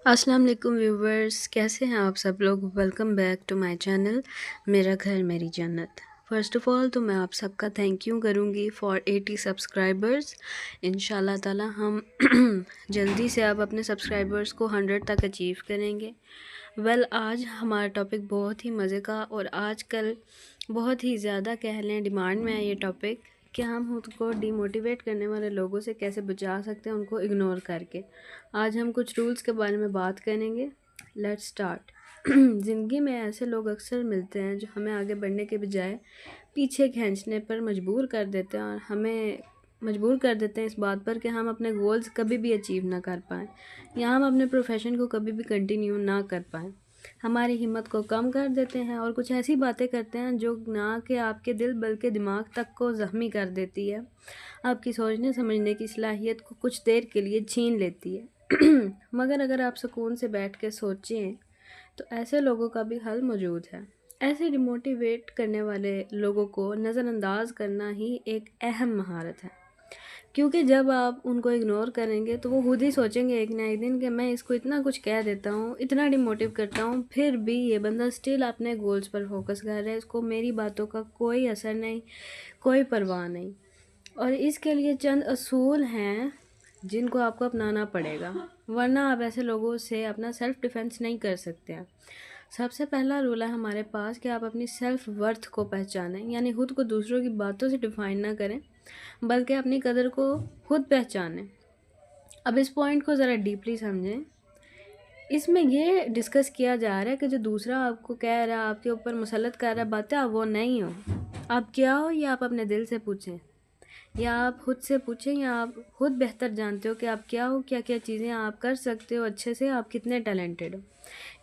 अस्सलाम वालेकुम व्यूवर्स, कैसे हैं आप सब लोग। Welcome back to my channel मेरा घर मेरी जन्नत। फ़र्स्ट ऑफ़ ऑल तो मैं आप सबका थैंक यू करूँगी फॉर 80 सब्सक्राइबर्स। इंशाल्लाह ताला हम जल्दी से अब अपने सब्सक्राइबर्स को 100 तक अचीव करेंगे। आज हमारा टॉपिक बहुत ही मज़े का और आजकल बहुत ही ज़्यादा कह लें डिमांड में है ये टॉपिक कि हम खुद को डिमोटिवेट करने वाले लोगों से कैसे बचा सकते हैं उनको इग्नोर करके। आज हम कुछ रूल्स के बारे में बात करेंगे। Let's start. ज़िंदगी में ऐसे लोग अक्सर मिलते हैं जो हमें आगे बढ़ने के बजाय पीछे खींचने पर मजबूर कर देते हैं और हमें मजबूर कर देते हैं इस बात पर कि हम अपने गोल्स कभी भी अचीव ना कर पाएँ या हम अपने प्रोफेशन को कभी भी कंटिन्यू ना कर पाएँ। हमारी हिम्मत को कम कर देते हैं और कुछ ऐसी बातें करते हैं जो ना कि आपके दिल बल्कि दिमाग तक को ज़ख्मी कर देती है। आपकी सोचने समझने की सलाहियत को कुछ देर के लिए छीन लेती है। मगर अगर आप सुकून से बैठ के सोचें तो ऐसे लोगों का भी हल मौजूद है। ऐसे डिमोटिवेट करने वाले लोगों को नज़रअंदाज करना ही एक अहम महारत है, क्योंकि जब आप उनको इग्नोर करेंगे तो वो खुद ही सोचेंगे एक ना एक दिन कि मैं इसको इतना कुछ कह देता हूँ, इतना डिमोटिव करता हूँ, फिर भी ये बंदा स्टिल अपने गोल्स पर फोकस कर रहा है, इसको मेरी बातों का कोई असर नहीं, कोई परवाह नहीं। और इसके लिए चंद असूल हैं जिनको आपको अपनाना पड़ेगा, वरना आप ऐसे लोगों से अपना सेल्फ़ डिफेंस नहीं कर सकते हैं। सबसे पहला रूल है हमारे पास कि आप अपनी सेल्फ़ वर्थ को पहचानें, यानी खुद को दूसरों की बातों से डिफ़ाइन ना करें बल्कि अपनी कदर को खुद पहचानें। अब इस पॉइंट को ज़रा डीपली समझें। इसमें ये डिस्कस किया जा रहा है कि जो दूसरा आपको कह रहा है, आपके ऊपर मुसल्लत कर रहा है बातें, आप वो नहीं हो। आप क्या हो ये आप अपने दिल से पूछें, या आप खुद से पूछें, या आप खुद बेहतर जानते हो कि आप क्या हो, क्या क्या चीज़ें आप कर सकते हो अच्छे से, आप कितने टैलेंटेड हो।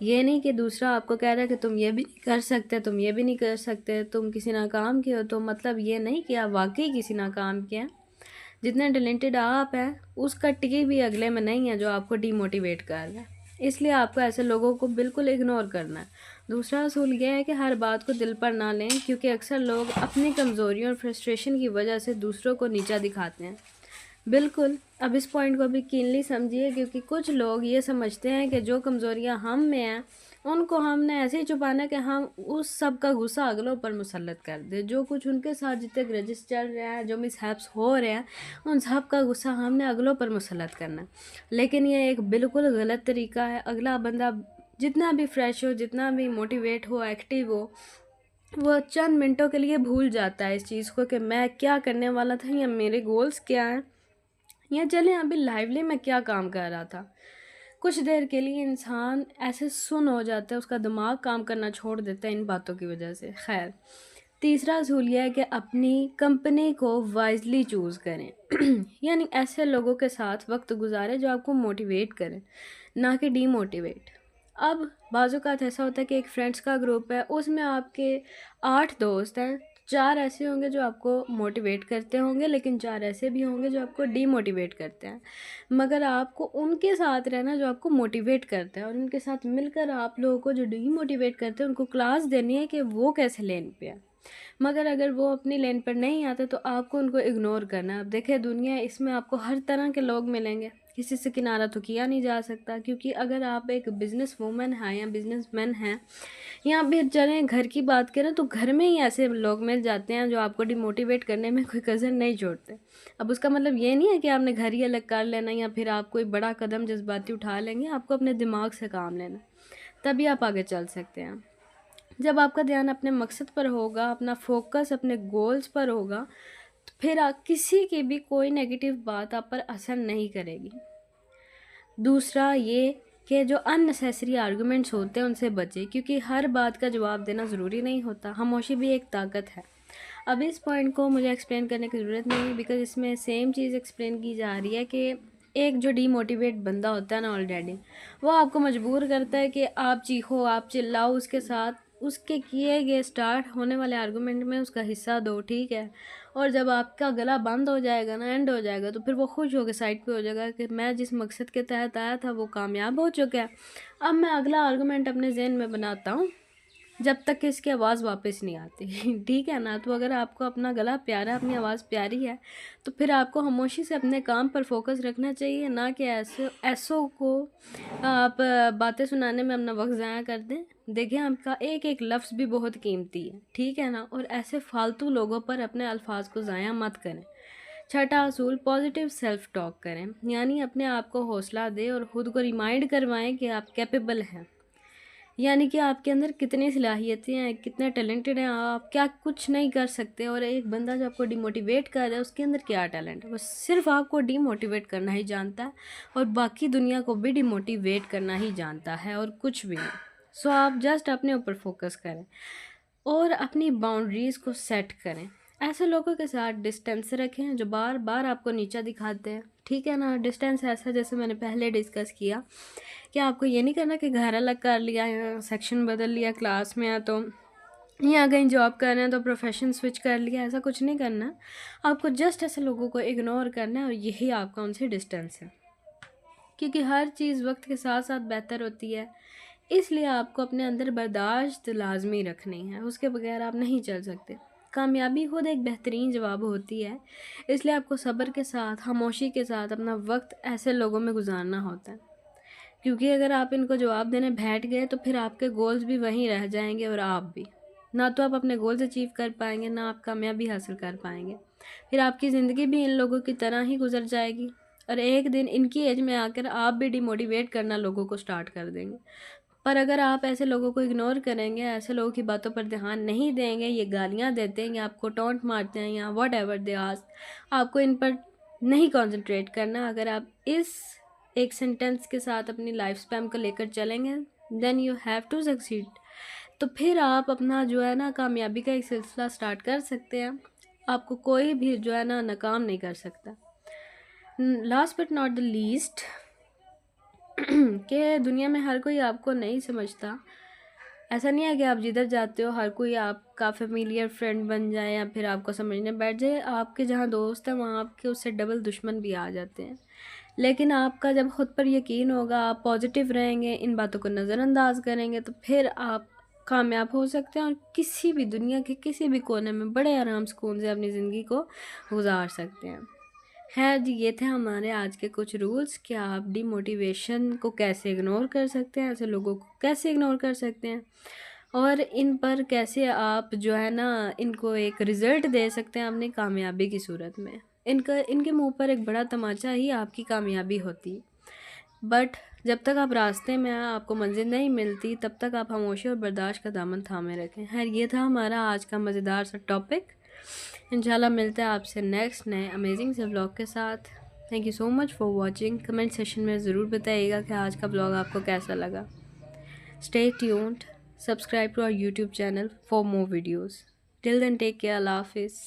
ये नहीं कि दूसरा आपको कह रहा है कि तुम ये भी नहीं कर सकते, तुम ये भी नहीं कर सकते, तुम किसी नाकाम के हो, तो मतलब ये नहीं कि आप वाकई किसी नाकाम के हैं। जितने टैलेंटेड आप हैं उसका टिकी भी अगले में नहीं है जो आपको डीमोटिवेट कर रहा है। इसलिए आपको ऐसे लोगों को बिल्कुल इग्नोर करना है। दूसरा असूल यह है कि हर बात को दिल पर ना लें, क्योंकि अक्सर लोग अपनी कमज़ोरियों और फ्रस्ट्रेशन की वजह से दूसरों को नीचा दिखाते हैं। बिल्कुल। अब इस पॉइंट को भी कीनली समझिए, क्योंकि कुछ लोग ये समझते हैं कि जो कमज़ोरियाँ हम में हैं उनको हमने ऐसे ही छुपाना कि हम उस सब का गुस्सा अगलों पर मुसल्लत कर दें। जो कुछ उनके साथ जितने ग्रजेस चल रहे हैं, जो मिसहैप्स हो रहे हैं, उन सब का गुस्सा हमने अगलों पर मुसल्लत करना है। लेकिन ये एक बिल्कुल गलत तरीका है। अगला बंदा जितना भी फ्रेश हो, जितना भी मोटिवेट हो, एक्टिव हो, वो चंद मिनटों के लिए भूल जाता है इस चीज़ को कि मैं क्या करने वाला था या मेरे गोल्स क्या हैं, या चलें अभी लाइवली मैं क्या काम कर रहा था। कुछ देर के लिए इंसान ऐसे सुन हो जाता है, उसका दिमाग काम करना छोड़ देता है इन बातों की वजह से। खैर, तीसरा असूल यह है कि अपनी कंपनी को वाइजली चूज़ करें। यानी ऐसे लोगों के साथ वक्त गुजारें जो आपको मोटिवेट करें, ना कि डीमोटिवेट। अब बाज़-औक़ात ऐसा होता है कि एक फ्रेंड्स का ग्रुप है, उसमें आपके 8 दोस्त हैं। 4 ऐसे होंगे जो आपको मोटिवेट करते होंगे, लेकिन 4 ऐसे भी होंगे जो आपको डीमोटिवेट करते हैं। मगर आपको उनके साथ रहना जो आपको मोटिवेट करता है, और उनके साथ मिलकर आप लोगों को जो डीमोटिवेट करते हैं उनको क्लास देनी है कि वो कैसे लेन पे है। मगर अगर वो अपनी लेन पर नहीं आते तो आपको उनको इग्नोर करना है। अब देखिए, दुनिया इसमें आपको हर तरह के लोग मिलेंगे, किसी से किनारा तो किया नहीं जा सकता। क्योंकि अगर आप एक बिज़नेस वूमन हैं या बिज़नेसमैन हैं, या फिर चलें घर की बात करें तो घर में ही ऐसे लोग मिल जाते हैं जो आपको डिमोटिवेट करने में कोई कसर नहीं छोड़ते। अब उसका मतलब ये नहीं है कि आपने घर ही अलग कर लेना या फिर आप कोई बड़ा कदम जज्बाती उठा लेंगे। आपको अपने दिमाग से काम लेना, तभी आप आगे चल सकते हैं। जब आपका ध्यान अपने मकसद पर होगा, अपना फोकस अपने गोल्स पर होगा, तो फिर किसी की भी कोई नेगेटिव बात आप पर असर नहीं करेगी। दूसरा ये कि जो अननेसेसरी आर्गुमेंट्स होते हैं उनसे बचें, क्योंकि हर बात का जवाब देना ज़रूरी नहीं होता। खामोशी भी एक ताकत है। अब इस पॉइंट को मुझे एक्सप्लेन करने की ज़रूरत नहीं, बिकॉज़ इसमें सेम चीज़ एक्सप्लेन की जा रही है कि एक जो डीमोटिवेट बंदा होता है ना ऑलरेडी, वो आपको मजबूर करता है कि आप चीखो, आप चिल्लाओ उसके साथ, उसके किए गए स्टार्ट होने वाले आर्गुमेंट में उसका हिस्सा दो, ठीक है। और जब आपका गला बंद हो जाएगा ना, एंड हो जाएगा, तो फिर वो खुश होकर साइड पे हो जाएगा कि मैं जिस मकसद के तहत आया था वो कामयाब हो चुका है। अब मैं अगला आर्गुमेंट अपने जहन में बनाता हूँ जब तक कि इसकी आवाज़ वापस नहीं आती। ठीक है ना? तो अगर आपको अपना गला प्यारा, अपनी आवाज़ प्यारी है, तो फिर आपको खामोशी से अपने काम पर फोकस रखना चाहिए, ना कि ऐसों को आप बातें सुनाने में अपना वक्त ज़ाया कर दें। देखिए, आपका एक एक लफ्ज़ भी बहुत कीमती है, ठीक है ना? और ऐसे फालतू लोगों पर अपने अल्फाज को ज़ाया मत करें। छठा असूल, पॉजिटिव सेल्फ टॉक करें, यानी अपने आप को हौसला दें और ख़ुद को रिमाइंड करवाएं कि आप कैपेबल हैं, यानी कि आपके अंदर कितनी सलाहियतें हैं, कितने टैलेंटेड हैं आप, क्या कुछ नहीं कर सकते। और एक बंदा जो आपको डिमोटिवेट कर रहा है, उसके अंदर क्या टैलेंट है? बस सिर्फ आपको डिमोटिवेट करना ही जानता है, और बाकी दुनिया को भी डिमोटिवेट करना ही जानता है, और कुछ भी नहीं। सो आप जस्ट अपने ऊपर फोकस करें और अपनी बाउंड्रीज़ को सेट करें। ऐसे लोगों के साथ डिस्टेंस रखें जो बार बार आपको नीचा दिखाते हैं, ठीक है ना? डिस्टेंस ऐसा, जैसे मैंने पहले डिस्कस किया, कि आपको ये नहीं करना कि घर अलग कर लिया या सेक्शन बदल लिया, क्लास में है तो या कहीं जॉब कर रहे हैं तो प्रोफेशन स्विच कर लिया, ऐसा कुछ नहीं करना। आपको जस्ट ऐसे लोगों को इग्नोर करना है, और यही आपका उनसे डिस्टेंस है, क्योंकि हर चीज़ वक्त के साथ साथ बेहतर होती है। इसलिए आपको अपने अंदर बर्दाश्त लाजमी रखनी है, उसके बगैर आप नहीं चल सकते। कामयाबी खुद एक बेहतरीन जवाब होती है, इसलिए आपको सब्र के साथ, खामोशी के साथ अपना वक्त ऐसे लोगों में गुजारना होता है, क्योंकि अगर आप इनको जवाब देने बैठ गए तो फिर आपके गोल्स भी वहीं रह जाएंगे, और आप भी ना तो आप अपने गोल्स अचीव कर पाएंगे, ना आप कामयाबी हासिल कर पाएंगे। फिर आपकी ज़िंदगी भी इन लोगों की तरह ही गुजर जाएगी, और एक दिन इनकी एज में आकर आप भी डिमोटिवेट करना लोगों को स्टार्ट कर देंगे। पर अगर आप ऐसे लोगों को इग्नोर करेंगे, ऐसे लोगों की बातों पर ध्यान नहीं देंगे, ये गालियाँ देते हैं या आपको टॉन्ट मारते हैं या वॉट एवर दे आस्क, आपको इन पर नहीं कॉन्सेंट्रेट करना। अगर आप इस एक सेंटेंस के साथ अपनी लाइफ स्पैन को लेकर चलेंगे, then you have to succeed, तो फिर आप अपना जो है ना कामयाबी का एक सिलसिला स्टार्ट कर सकते हैं। आपको कोई भी जो है ना नाकाम नहीं कर सकता। Last but not the least, कि दुनिया में हर कोई आपको नहीं समझता। ऐसा नहीं है कि आप जिधर जाते हो हर कोई आपका फेमिलियर फ्रेंड बन जाए या फिर आपको समझने बैठ जाए। आपके जहाँ दोस्त हैं वहाँ आपके उससे डबल दुश्मन भी आ जाते हैं। लेकिन आपका जब खुद पर यकीन होगा, आप पॉजिटिव रहेंगे, इन बातों को नज़रअंदाज करेंगे, तो फिर आप कामयाब हो सकते हैं और किसी भी दुनिया के किसी भी कोने में बड़े आराम सुकून से अपनी ज़िंदगी को गुजार सकते हैं। खैर जी, ये थे हमारे आज के कुछ रूल्स कि आप डिमोटिवेशन को कैसे इग्नोर कर सकते हैं, ऐसे लोगों को कैसे इग्नोर कर सकते हैं, और इन पर कैसे आप जो है ना इनको एक रिज़ल्ट दे सकते हैं अपनी कामयाबी की सूरत में। इनके मुंह पर एक बड़ा तमाचा ही आपकी कामयाबी होती है। बट जब तक आप रास्ते में हैं, आपको मंजिल नहीं मिलती, तब तक आप खामोशी और बर्दाश्त का दामन थामे रखें। खैर, ये था हमारा आज का मज़ेदार सा टॉपिक। इंशाल्लाह मिलते हैं आपसे नेक्स्ट नए अमेजिंग से व्लॉग के साथ। Thank you so much for watching. Comment session में ज़रूर बताइएगा कि आज का व्लॉग आपको कैसा लगा। Stay tuned, subscribe to our YouTube channel for more videos. Till then take care, अल्लाह हाफिज़।